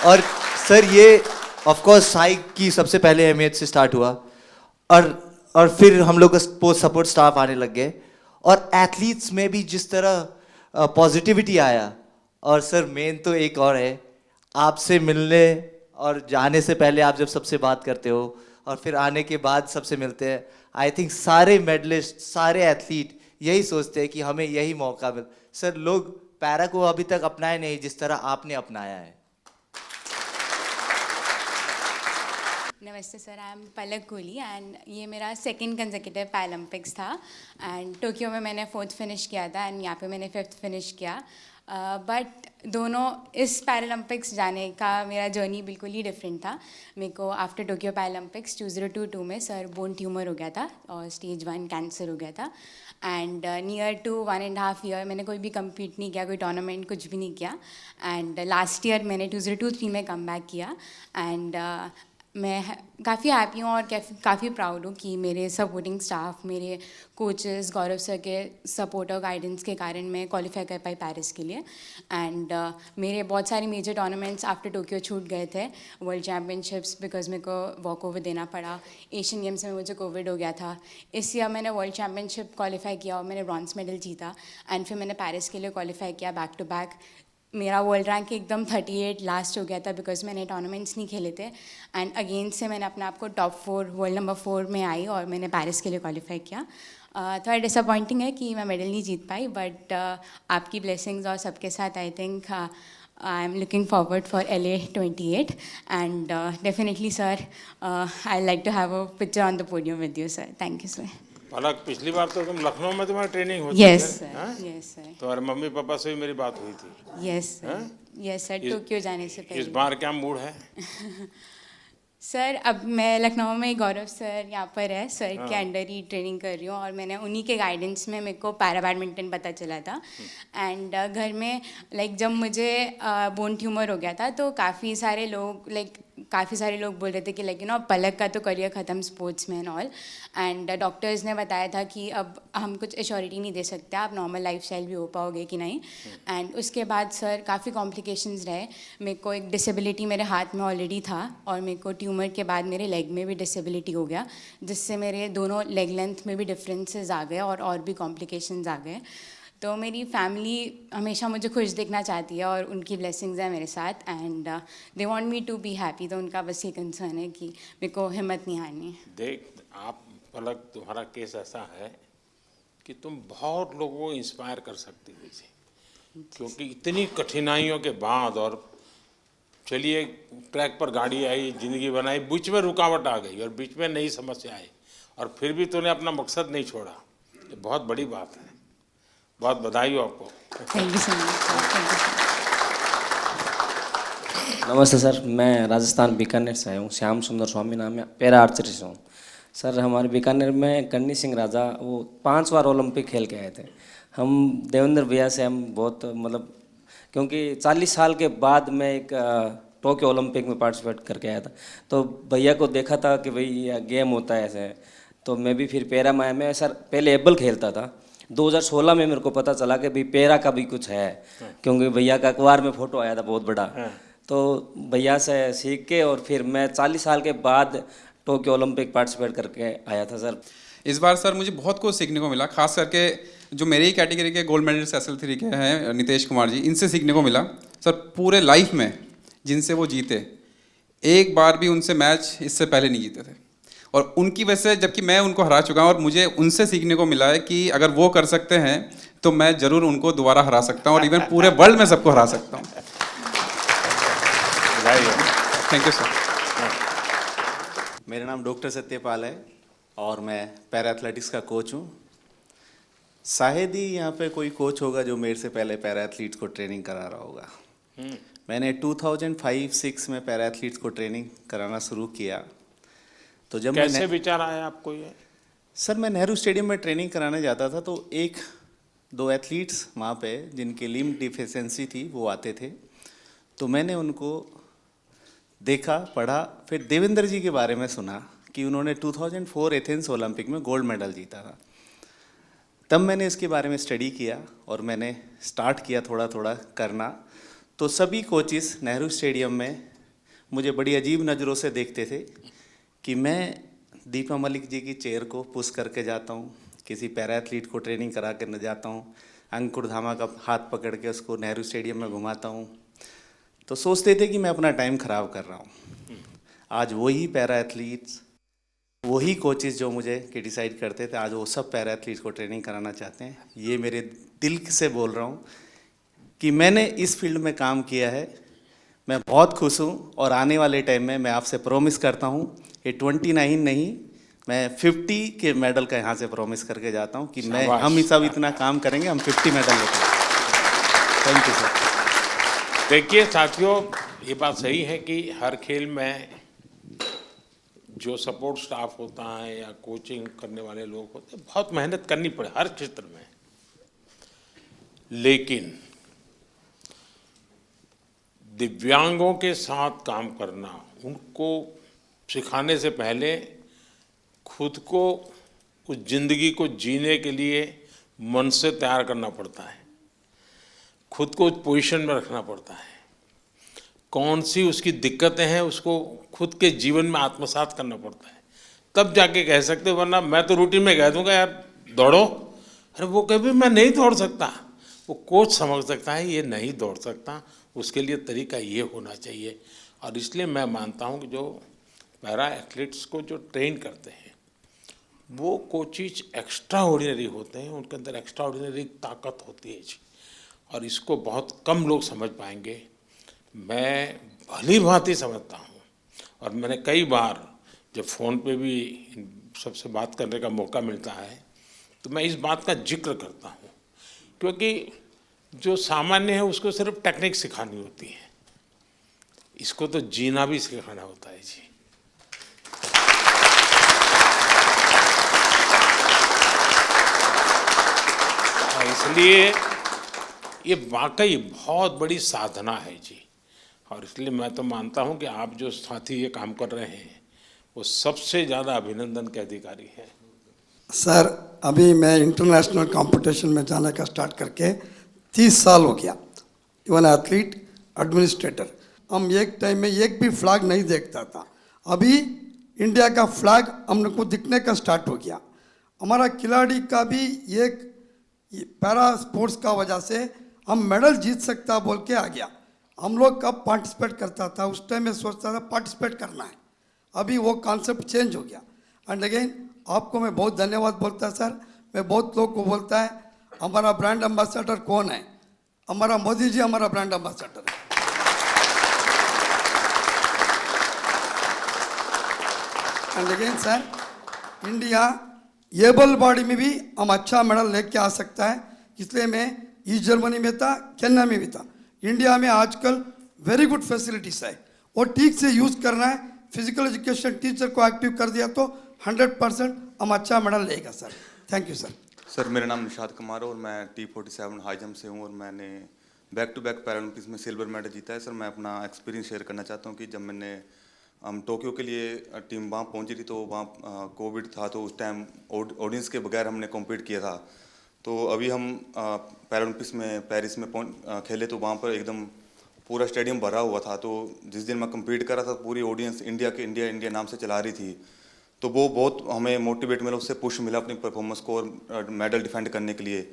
और सर ये ऑफ कोर्स साई की सबसे पहले अहमियत से स्टार्ट हुआ, और फिर हम लोग का सपोर्ट स्टाफ आने लग गए, और एथलीट्स में भी जिस तरह पॉजिटिविटी आया। और सर मेन तो एक और है, आपसे मिलने और जाने से पहले आप जब सबसे बात करते हो और फिर आने के बाद सबसे मिलते हैं, आई थिंक सारे मेडलिस्ट, सारे एथलीट यही सोचते हैं कि हमें यही मौका मिल। सर लोग पैरा को अभी तक अपनाए नहीं जिस तरह आपने अपनाया है। नमस्ते sir, I am Palak Kohli and ये मेरा सेकंड कंसेक्यूटिव पैरालंपिक्स था। एंड टोक्यो में मैंने 4th फिनिश किया था एंड यहाँ पे मैंने 5th फिनिश किया। बट दोनों इस पैरालंपिक्स जाने का मेरा जर्नी बिल्कुल ही डिफरेंट था। मेरे को आफ्टर टोक्यो पैरालंपिक्स 2022 में सर बोन ट्यूमर हो गया था और स्टेज 1 कैंसर हो गया था। एंड नियर टू 1.5 ईयर मैंने कोई भी कम्पीट नहीं किया, कोई टूर्नामेंट कुछ भी नहीं किया। एंड लास्ट ईयर मैंने 2023 में कम बैक किया। एंड मैं काफ़ी हैप्पी हूँ और काफ़ी प्राउड हूँ कि मेरे सपोर्टिंग स्टाफ, मेरे कोचेस, गौरव सर के सपोर्ट और गाइडेंस के कारण मैं क्वालिफाई कर पाई पेरिस के लिए। एंड मेरे बहुत सारे मेजर टूर्नामेंट्स आफ्टर टोक्यो छूट गए थे, वर्ल्ड चैम्पियनशिप्स बिकॉज मेरे को वॉक ओवर देना पड़ा, एशियन गेम्स में मुझे कोविड हो गया था। इस ईयर मैंने वर्ल्ड चैम्पियनशिप क्वालिफाई किया और मैंने ब्रॉन्ज मेडल जीता। एंड फिर मैंने पेरिस के लिए क्वालिफाई किया बैक टू बैक। मेरा वर्ल्ड रैंक एकदम 38 लास्ट हो गया था बिकॉज मैंने टूर्नामेंट्स नहीं खेले थे। एंड अगेन से मैंने अपने आप को टॉप 4 वर्ल्ड नंबर 4 में आई और मैंने पेरिस के लिए क्वालिफाई किया। थोड़ा डिसअपॉइंटिंग है कि मैं मेडल नहीं जीत पाई, बट आपकी ब्लेसिंग्स और सबके साथ I think I am looking forward for LA 28 and definitely sir I like to have a picture on the podium with you sir. Thank you sir. Palak, पिछली बार तो तुम लखनऊ में तुम्हारी ट्रेनिंग होती Yes, sir. Yes, sir. तुम्हारे mummy papa से भी मेरी बात हुई थी। Yes sir, yes sir, Tokyo जाने से पहले। इस बार क्या मूड है? सर अब मैं लखनऊ में गौरव सर यहाँ पर है, सर के अंडर ही ट्रेनिंग कर रही हूँ और मैंने उन्हीं के गाइडेंस में मेरे को पैरा बैडमिंटन पता चला था। एंड घर में लाइक जब मुझे बोन ट्यूमर हो गया था तो काफ़ी सारे लोग बोल रहे थे कि लाइक पलक का तो करियर ख़त्म स्पोर्ट्स में एंड ऑल। एंड डॉक्टर्स ने बताया था कि अब हम कुछ एश्योरिटी नहीं दे सकते आप नॉर्मल लाइफस्टाइल भी हो पाओगे कि नहीं। एंड उसके बाद सर काफ़ी कॉम्प्लिकेशंस रहे। मेरे को एक डिसेबिलिटी मेरे हाथ में ऑलरेडी था और मेरे को ट्यूमर के बाद मेरे लेग में भी डिसेबिलिटी हो गया, जिससे मेरे दोनों लेग लेंथ में भी डिफरेंसेस आ गए और भी कॉम्प्लिकेशंस आ गए। तो मेरी फैमिली हमेशा मुझे खुश देखना चाहती है और उनकी ब्लेसिंग्स हैं मेरे साथ and they want me to be happy. तो उनका बस ये कंसर्न है कि मेरे को हिम्मत नहीं हारनी। देख आप पलक, तुम्हारा केस ऐसा है कि तुम बहुत लोगों को इंस्पायर कर सकती हो इसे, क्योंकि इतनी कठिनाइयों के बाद और चलिए ट्रैक पर गाड़ी आई, ज़िंदगी बनाई, बीच में रुकावट आ गई और बीच में नई समस्या आई और फिर भी तूने अपना मकसद नहीं छोड़ा। ये बहुत बड़ी बात है। बहुत बधाई हो आपको। Thank you so much. नमस्ते सर, मैं राजस्थान बीकानेर से आया हूँ। श्याम सुंदर स्वामी नाम है, पैरा आर्चरी से हूँ। सर हमारे बीकानेर में गन्नी सिंह राजा वो 5 बार ओलंपिक खेल के आए थे। हम देवेंद्र भैया से हम बहुत मतलब, क्योंकि 40 साल के बाद मैं एक टोक्यो ओलंपिक में पार्टिसिपेट करके आया था, तो भैया को देखा था कि भाई ये गेम होता है ऐसे, तो मैं भी फिर पैरा में आया। मैं सर पहले एबल खेलता था, 2016 में मेरे को पता चला कि भाई पैरा का भी कुछ है, क्योंकि भैया का अखबार में फोटो आया था बहुत बड़ा। तो भैया से सीख के और फिर मैं 40 साल के बाद टोक्यो ओलंपिक पार्टिसिपेट करके आया था सर। इस बार सर मुझे बहुत कुछ सीखने को मिला, खास करके जो मेरी ही कैटेगरी के गोल्ड मेडलिस्ट SL3 के हैं नितेश कुमार जी, इनसे सीखने को मिला। सर पूरे लाइफ में जिनसे वो जीते, एक बार भी उनसे मैच इससे पहले नहीं जीते थे और उनकी वजह से, जबकि मैं उनको हरा चुका हूँ और मुझे उनसे सीखने को मिला है कि अगर वो कर सकते हैं तो मैं जरूर उनको दोबारा हरा सकता हूँ और इवन पूरे वर्ल्ड में सबको हरा सकता हूँ। Thank you sir. मेरा नाम डॉक्टर सत्यपाल है और मैं पैरा एथलेटिक्स का कोच हूँ। शायद ही यहाँ पे कोई कोच होगा जो मेरे से पहले पैरा एथलीट्स को ट्रेनिंग करा रहा होगा। मैंने 2005-06 में पैरा एथलीट्स को ट्रेनिंग कराना शुरू किया। तो जब कैसे विचार आया आपको ये? सर मैं नेहरू स्टेडियम में ट्रेनिंग कराने जाता था तो एक दो एथलीट्स वहाँ पे जिनकी लिम्ब डिफिशियंसी थी वो आते थे, तो मैंने उनको देखा, पढ़ा, फिर देवेंद्र जी के बारे में सुना कि उन्होंने 2004 एथेंस ओलंपिक में गोल्ड मेडल जीता था। तब मैंने इसके बारे में स्टडी किया और मैंने स्टार्ट किया थोड़ा थोड़ा करना। तो सभी कोचिस नेहरू स्टेडियम में मुझे बड़ी अजीब नज़रों से देखते थे कि मैं दीपा मलिक जी की चेयर को पुश करके जाता हूँ, किसी पैरा एथलीट को ट्रेनिंग करा कर जाता हूँ, अंकुर धामा का हाथ पकड़ के उसको नेहरू स्टेडियम में घुमाता हूँ। तो सोचते थे कि मैं अपना टाइम ख़राब कर रहा हूँ। आज वही पैरा एथलीट्स, वही कोचेस जो मुझे क्रिटिसाइड करते थे, आज वो सब पैरा एथलीट्स को ट्रेनिंग कराना चाहते हैं। ये मेरे दिल से बोल रहा हूँ कि मैंने इस फील्ड में काम किया है, मैं बहुत खुश हूँ और आने वाले टाइम में मैं आपसे प्रॉमिस करता हूँ ये 29 नहीं, मैं 50 के मेडल का यहाँ से प्रॉमिस करके जाता हूँ कि हम ही सब इतना काम करेंगे, हम 50 मेडल लेते हैं। Thank you sir. देखिए साथियों, ये बात सही है कि हर खेल में जो सपोर्ट स्टाफ होता है या कोचिंग करने वाले लोग होते हैं, बहुत मेहनत करनी पड़े हर क्षेत्र में। लेकिन दिव्यांगों के साथ काम करना, उनको सिखाने से पहले खुद को उस जिंदगी को जीने के लिए मन से तैयार करना पड़ता है, खुद को उस पोजीशन में रखना पड़ता है। कौन सी उसकी दिक्कतें हैं उसको खुद के जीवन में आत्मसात करना पड़ता है, तब जाके कह सकते। वरना मैं तो रूटीन में कह दूंगा यार दौड़ो, अरे वो कभी मैं नहीं दौड़ सकता, वो कोच समझ सकता है ये नहीं दौड़ सकता, उसके लिए तरीका ये होना चाहिए। और इसलिए मैं मानता हूँ कि जो पैरा एथलीट्स को जो ट्रेन करते हैं वो कोचिज एक्स्ट्रा ऑर्डिनरी होते हैं, उनके अंदर एक्स्ट्रा ऑर्डिनरी ताकत होती है जी, और इसको बहुत कम लोग समझ पाएंगे। मैं भली भांति समझता हूँ और मैंने कई बार जब फ़ोन पे भी सबसे बात करने का मौका मिलता है तो मैं इस बात का जिक्र करता हूँ, क्योंकि जो सामान्य है उसको सिर्फ टेक्निक सिखानी होती है, इसको तो जीना भी सिखाना होता है जी। इसलिए ये वाकई बहुत बड़ी साधना है जी, और इसलिए मैं तो मानता हूं कि आप जो साथी ये काम कर रहे हैं वो सबसे ज़्यादा अभिनंदन के अधिकारी हैं। सर अभी मैं इंटरनेशनल कंपटीशन में जाने का स्टार्ट करके 30 साल हो गया। इवन एथलीट, एडमिनिस्ट्रेटर, हम एक टाइम में एक भी फ्लैग नहीं देखता था, अभी इंडिया का फ्लैग हम लोग को दिखने का स्टार्ट हो गया। हमारा खिलाड़ी का भी एक पैरा स्पोर्ट्स का वजह से हम मेडल जीत सकता बोल के आ गया। हम लोग कब पार्टिसिपेट करता था, उस टाइम में सोचता था पार्टिसिपेट करना है, अभी वो कॉन्सेप्ट चेंज हो गया। एंड अगेन आपको मैं बहुत धन्यवाद बोलता है सर। मैं बहुत लोग को बोलता है हमारा ब्रांड एम्बेसडर कौन है, हमारा मोदी जी हमारा ब्रांड एम्बेसडर है। And again sir, India able body में भी हम अच्छा मेडल लेके आ सकता है, इसलिए मैं ईस्ट जर्मनी में था, केन्या में भी था। इंडिया में आजकल वेरी गुड फैसिलिटीज है और ठीक से यूज़ करना है। फिजिकल एजुकेशन टीचर को एक्टिव कर दिया तो 100% हम अच्छा मेडल लेगा sir. Thank you sir. Sir मेरा नाम निशाद कुमार है और मैं T47 हाई जंप से हूँ और मैंने बैक टू बैक पैरालंपिक्स में सिल्वर मेडल जीता है। सर मैं अपना एक्सपीरियंस शेयर करना चाहता हूँ कि जब मैंने हम टोक्यो के लिए टीम वहाँ पहुँची थी तो वहाँ कोविड था, तो उस टाइम ऑडियंस के बगैर हमने कॉम्पीट किया था। तो अभी हम पैरालंपिक्स में पेरिस में खेले तो वहाँ पर एकदम पूरा स्टेडियम भरा हुआ था। तो जिस दिन मैं कम्पीट कर रहा था पूरी ऑडियंस इंडिया नाम से चला रही थी, तो वो बहुत हमें मोटिवेट मिला, उससे पुश मिला अपनी परफॉर्मेंस को और मेडल डिफेंड करने के लिए।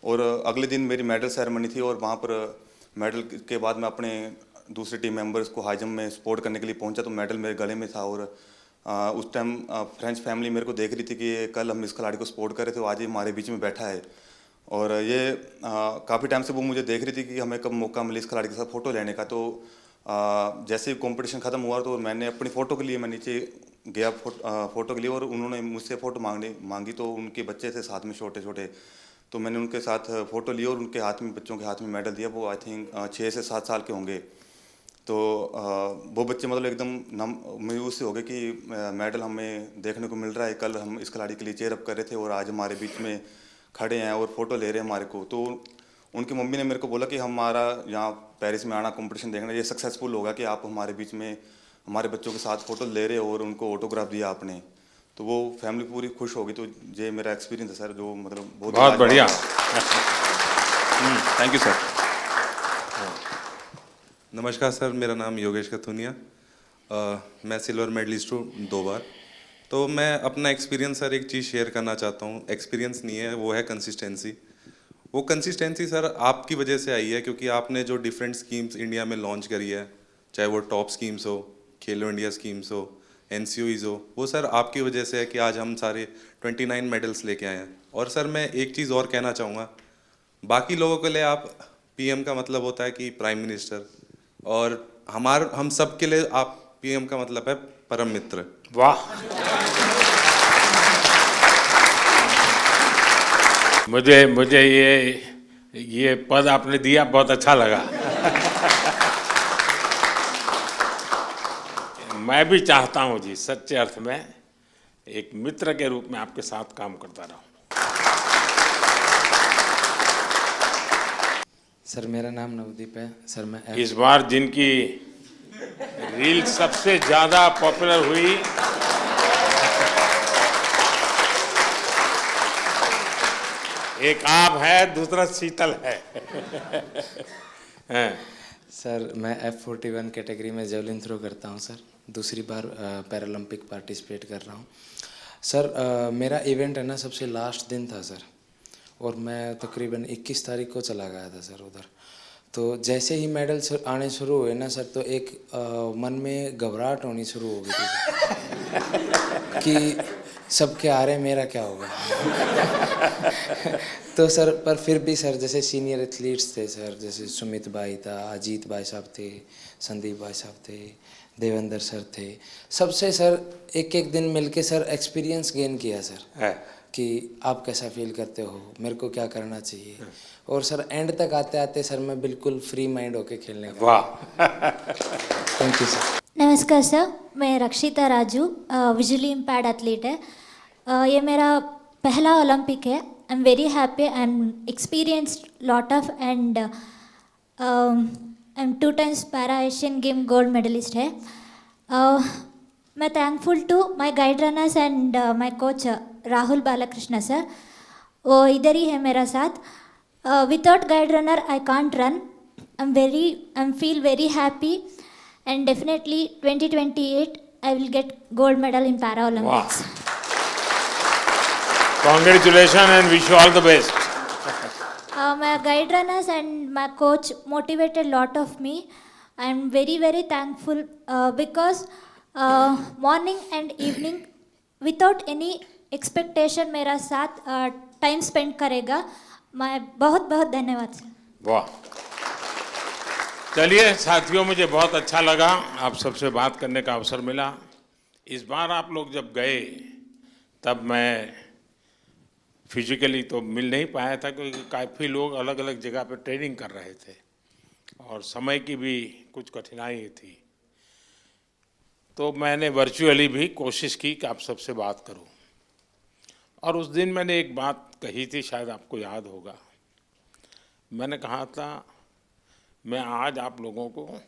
और अगले दिन मेरी मेडल सेरेमनी थी और वहाँ पर मेडल के बाद मैं अपने दूसरे टीम मेंबर्स को हाई जंप में सपोर्ट करने के लिए पहुंचा तो मेडल मेरे गले में था। और उस टाइम फ्रेंच फैमिली मेरे को देख रही थी कि कल हम इस खिलाड़ी को सपोर्ट कर रहे थे, आज ही हमारे बीच में बैठा है। और ये काफ़ी टाइम से वो मुझे देख रही थी कि हमें कब मौका मिले इस खिलाड़ी के साथ फ़ोटो लेने का। तो जैसे ही कंपटीशन ख़त्म हुआ तो मैंने अपनी फ़ोटो के लिए मैं नीचे गया फ़ोटो के लिए, और उन्होंने मुझसे फ़ोटो मांगी। तो उनके बच्चे थे साथ में छोटे छोटे, तो मैंने उनके साथ फ़ोटो ली और उनके हाथ में, बच्चों के हाथ में मेडल दिया। वो आई थिंक 6 से 7 साल के होंगे। तो वो बच्चे मतलब एकदम मायूस से हो गए कि मेडल हमें देखने को मिल रहा है, कल हम इस खिलाड़ी के लिए चेयर अप कर रहे थे और आज हमारे बीच में खड़े हैं और फ़ोटो ले रहे हैं हमारे को। तो उनकी मम्मी ने मेरे को बोला कि हमारा यहाँ पेरिस में आना, कंपटीशन देखना, ये सक्सेसफुल होगा कि आप हमारे बीच में हमारे बच्चों के साथ फ़ोटो ले रहे हो और उनको ऑटोग्राफ दिया आपने। तो वो फैमिली पूरी खुश हो गई। तो ये मेरा एक्सपीरियंस है सर, जो मतलब बहुत बढ़िया। Thank you sir. नमस्कार सर, मेरा नाम योगेश कथुनिया। मैं सिल्वर मेडलिस्ट हूँ 2 बार। तो मैं अपना एक्सपीरियंस सर एक चीज़ शेयर करना चाहता हूँ। एक्सपीरियंस नहीं है, वो है कंसिस्टेंसी। वो कंसिस्टेंसी सर आपकी वजह से आई है, क्योंकि आपने जो डिफरेंट स्कीम्स इंडिया में लॉन्च करी है, चाहे वो टॉप स्कीम्स हो, खेलो इंडिया स्कीम्स हो, NCOEs हो, वो सर आपकी वजह से है कि आज हम सारे 29 मेडल्स लेके आए हैं। और सर मैं एक चीज़ और कहना चाहूँगा, बाकी लोगों के लिए आप PM का मतलब होता है कि प्राइम मिनिस्टर, और हम सब के लिए आप PM का मतलब है परम मित्र। वाह, मुझे ये पद आपने दिया, बहुत अच्छा लगा। मैं भी चाहता हूँ जी, सच्चे अर्थ में एक मित्र के रूप में आपके साथ काम करता रहूं। सर मेरा नाम नवदीप है सर। मैं इस बार जिनकी रील सबसे ज्यादा पॉपुलर हुई, एक आप है, दूसरा शीतल है। सर मैं F41 कैटेगरी में जेवलिन थ्रो करता हूं सर। दूसरी बार पैरालंपिक पार्टिसिपेट कर रहा हूं सर। मेरा इवेंट है ना सबसे लास्ट दिन था सर, और मैं तकरीबन 21 तारीख को चला गया था सर उधर। तो जैसे ही मेडल आने शुरू हुए ना सर, तो एक मन में घबराहट होनी शुरू हो गई थी कि सबके आ रहे, मेरा क्या होगा। तो सर पर फिर भी सर जैसे सीनियर एथलीट्स थे सर, जैसे सुमित भाई था, अजीत भाई साहब थे, संदीप भाई साहब थे, देवेंद्र सर थे, सबसे सर एक एक दिन मिलके सर एक्सपीरियंस गेन किया सर कि आप कैसा फील करते हो, मेरे को क्या करना चाहिए। और सर एंड तक आते आते सर मैं बिल्कुल फ्री माइंड होके खेलने का। वाह, थैंक यू सर। नमस्कार सर, मैं रक्षिता राजू, विजुअली इम्पेयर्ड एथलीट है। ये मेरा पहला ओलंपिक है। I am very happy and experienced lot of and I am 2 times para Asian game gold medallist है। मैं thankful to my guide runners and my coach Rahul Balakrishna sir, वो इधर ही है मेरा साथ। Without guide runner I can't run. I am feel very happy and definitely 2028 I will get gold medal in Para Olympics. Congratulations and wish you all the best. My guide runners and my coach motivated lot of me. I am very thankful because morning and evening without any expectation मेरा साथ time spend करेगा। मैं बहुत धन्यवाद sir. वाह, चलिए साथियों, मुझे बहुत अच्छा लगा आप सबसे बात करने का अवसर मिला। इस बार आप लोग जब गए तब मैं फिजिकली तो मिल नहीं पाया था, क्योंकि काफ़ी लोग अलग अलग जगह पर ट्रेनिंग कर रहे थे और समय की भी कुछ कठिनाई थी। तो मैंने वर्चुअली भी कोशिश की कि आप सबसे बात करूं। और उस दिन मैंने एक बात कही थी, शायद आपको याद होगा। मैंने कहा था मैं आज आप लोगों को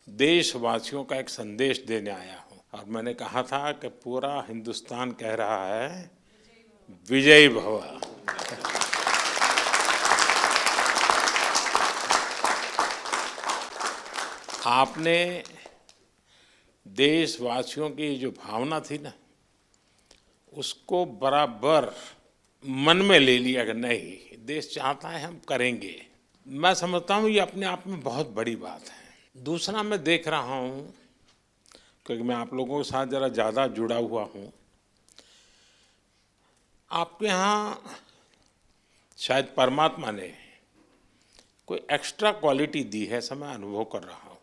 देशवासियों का एक संदेश देने आया हूँ, और मैंने कहा था कि पूरा हिंदुस्तान कह रहा है विजयी भव। आपने देशवासियों की जो भावना थी ना, उसको बराबर मन में ले लिया कि नहीं, देश चाहता है हम करेंगे। मैं समझता हूँ ये अपने आप में बहुत बड़ी बात है। दूसरा, मैं देख रहा हूँ, क्योंकि मैं आप लोगों के साथ ज़रा ज़्यादा जुड़ा हुआ हूँ, आपके यहाँ शायद परमात्मा ने कोई एक्स्ट्रा क्वालिटी दी है, ऐसा मैं अनुभव कर रहा हूँ।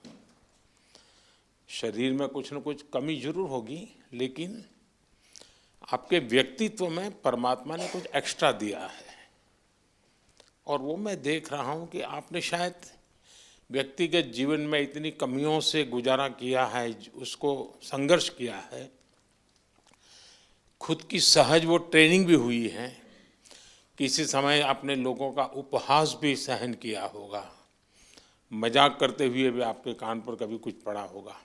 शरीर में कुछ न कुछ कमी जरूर होगी, लेकिन आपके व्यक्तित्व में परमात्मा ने कुछ एक्स्ट्रा दिया है। और वो मैं देख रहा हूँ कि आपने शायद व्यक्तिगत जीवन में इतनी कमियों से गुजारा किया है, उसको संघर्ष किया है, खुद की सहज वो ट्रेनिंग भी हुई है, किसी समय आपने लोगों का उपहास भी सहन किया होगा, मजाक करते हुए भी आपके कान पर कभी कुछ पड़ा होगा।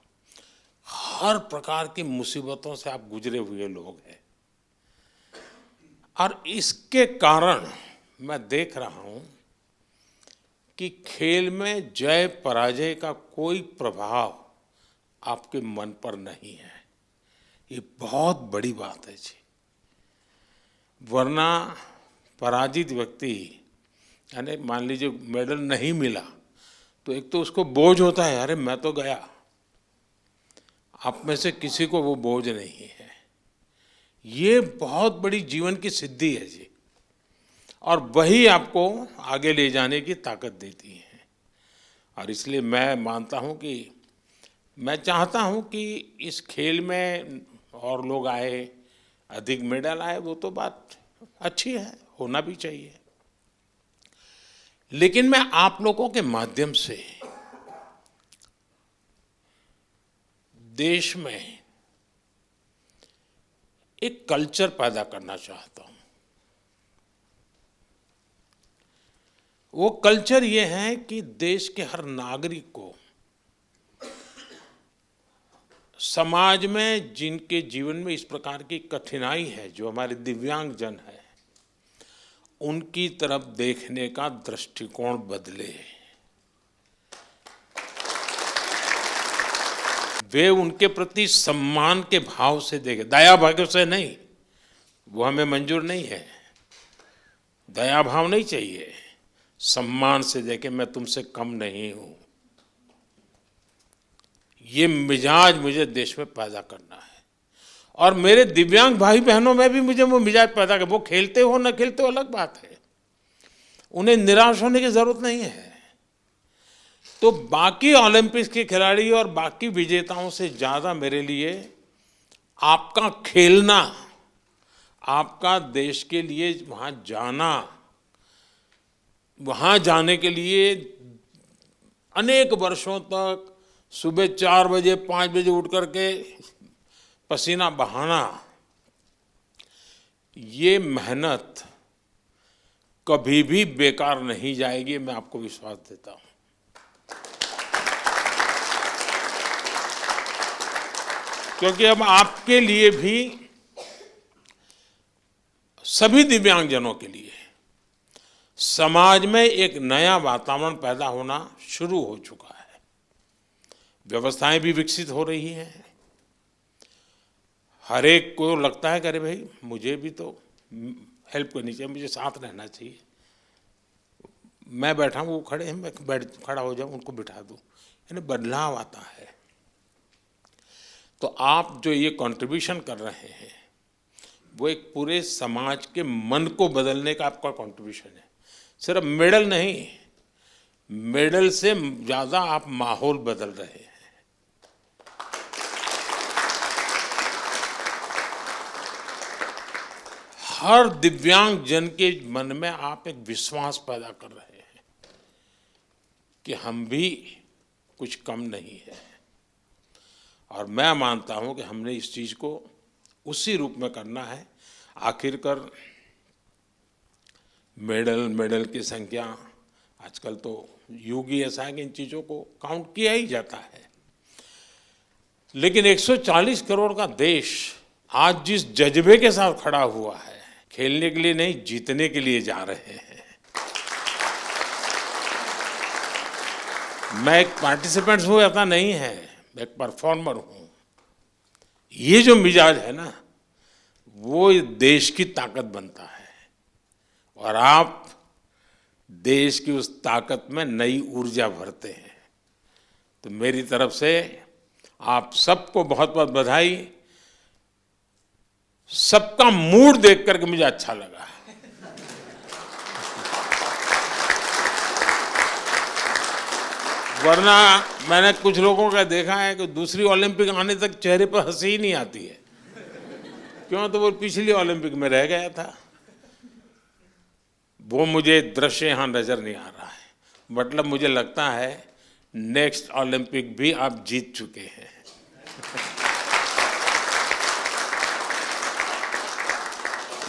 हर प्रकार की मुसीबतों से आप गुजरे हुए लोग हैं, और इसके कारण मैं देख रहा हूं कि खेल में जय पराजय का कोई प्रभाव आपके मन पर नहीं है। ये बहुत बड़ी बात है जी, वरना पराजित व्यक्ति, यानी मान लीजिए मेडल नहीं मिला तो एक तो उसको बोझ होता है, अरे मैं तो गया। आप में से किसी को वो बोझ नहीं है। ये बहुत बड़ी जीवन की सिद्धि है जी, और वही आपको आगे ले जाने की ताकत देती है। और इसलिए मैं मानता हूँ कि मैं चाहता हूँ कि इस खेल में और लोग आए, अधिक मेडल आए, वो तो बात अच्छी है, होना भी चाहिए। लेकिन मैं आप लोगों के माध्यम से देश में एक कल्चर पैदा करना चाहता हूं। वो कल्चर ये है कि देश के हर नागरिक को समाज में जिनके जीवन में इस प्रकार की कठिनाई है, जो हमारे दिव्यांग जन है, उनकी तरफ देखने का दृष्टिकोण बदले। वे उनके प्रति सम्मान के भाव से देखे, दया भाव से नहीं, वो हमें मंजूर नहीं है। दया भाव नहीं चाहिए, सम्मान से देखे, मैं तुमसे कम नहीं हूं। ये मिजाज मुझे देश में पैदा करना है, और मेरे दिव्यांग भाई बहनों में भी मुझे वो मिजाज पैदा कर। वो खेलते हो न खेलते हो अलग बात है, उन्हें निराश होने की जरूरत नहीं है। तो बाकी ओलंपिक्स के खिलाड़ी और बाकी विजेताओं से ज़्यादा मेरे लिए आपका खेलना, आपका देश के लिए वहाँ जाना, वहाँ जाने के लिए अनेक वर्षों तक सुबह 4 बजे 5 बजे उठ करके पसीना बहाना, ये मेहनत कभी भी बेकार नहीं जाएगी, मैं आपको विश्वास देता हूँ। क्योंकि अब आपके लिए भी, सभी दिव्यांगजनों के लिए समाज में एक नया वातावरण पैदा होना शुरू हो चुका है। व्यवस्थाएं भी विकसित हो रही हैं। हर एक को लगता है कि अरे भाई मुझे भी तो हेल्प करनी चाहिए, मुझे साथ रहना चाहिए। मैं बैठा हूँ, वो खड़े हैं, मैं खड़ा हो जाऊँ, उनको बिठा दूँ, यानी बदलाव आता है। तो आप जो ये कंट्रीब्यूशन कर रहे हैं, वो एक पूरे समाज के मन को बदलने का आपका कंट्रीब्यूशन है। सिर्फ मेडल नहीं, मेडल से ज़्यादा आप माहौल बदल रहे हैं। हर दिव्यांग जन के मन में आप एक विश्वास पैदा कर रहे हैं कि हम भी कुछ कम नहीं है। और मैं मानता हूं कि हमने इस चीज़ को उसी रूप में करना है। आखिरकार मेडल की संख्या, आजकल तो युग ही ऐसा है कि इन चीज़ों को काउंट किया ही जाता है। लेकिन 140 करोड़ का देश आज जिस जज्बे के साथ खड़ा हुआ है, खेलने के लिए नहीं, जीतने के लिए जा रहे हैं। मैं एक पार्टिसिपेंट हूँ ऐसा नहीं है, मैं एक परफॉर्मर हूँ। ये जो मिजाज है ना, वो देश की ताकत बनता है, और आप देश की उस ताकत में नई ऊर्जा भरते हैं। तो मेरी तरफ से आप सबको बहुत बहुत बधाई। सबका मूड देख करके मुझे अच्छा लगा। वरना मैंने कुछ लोगों का देखा है कि दूसरी ओलंपिक आने तक चेहरे पर हंसी ही नहीं आती है। क्यों? तो वो पिछली ओलंपिक में रह गया था। वो मुझे दृश्य यहाँ नजर नहीं आ रहा है। मतलब मुझे लगता है नेक्स्ट ओलंपिक भी आप जीत चुके हैं।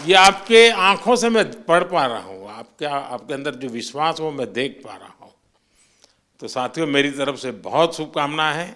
ये आपके आंखों से मैं पढ़ पा रहा हूँ, आपके अंदर जो विश्वास वो मैं देख पा रहा हूँ। तो साथियों, मेरी तरफ से बहुत शुभकामनाएं हैं।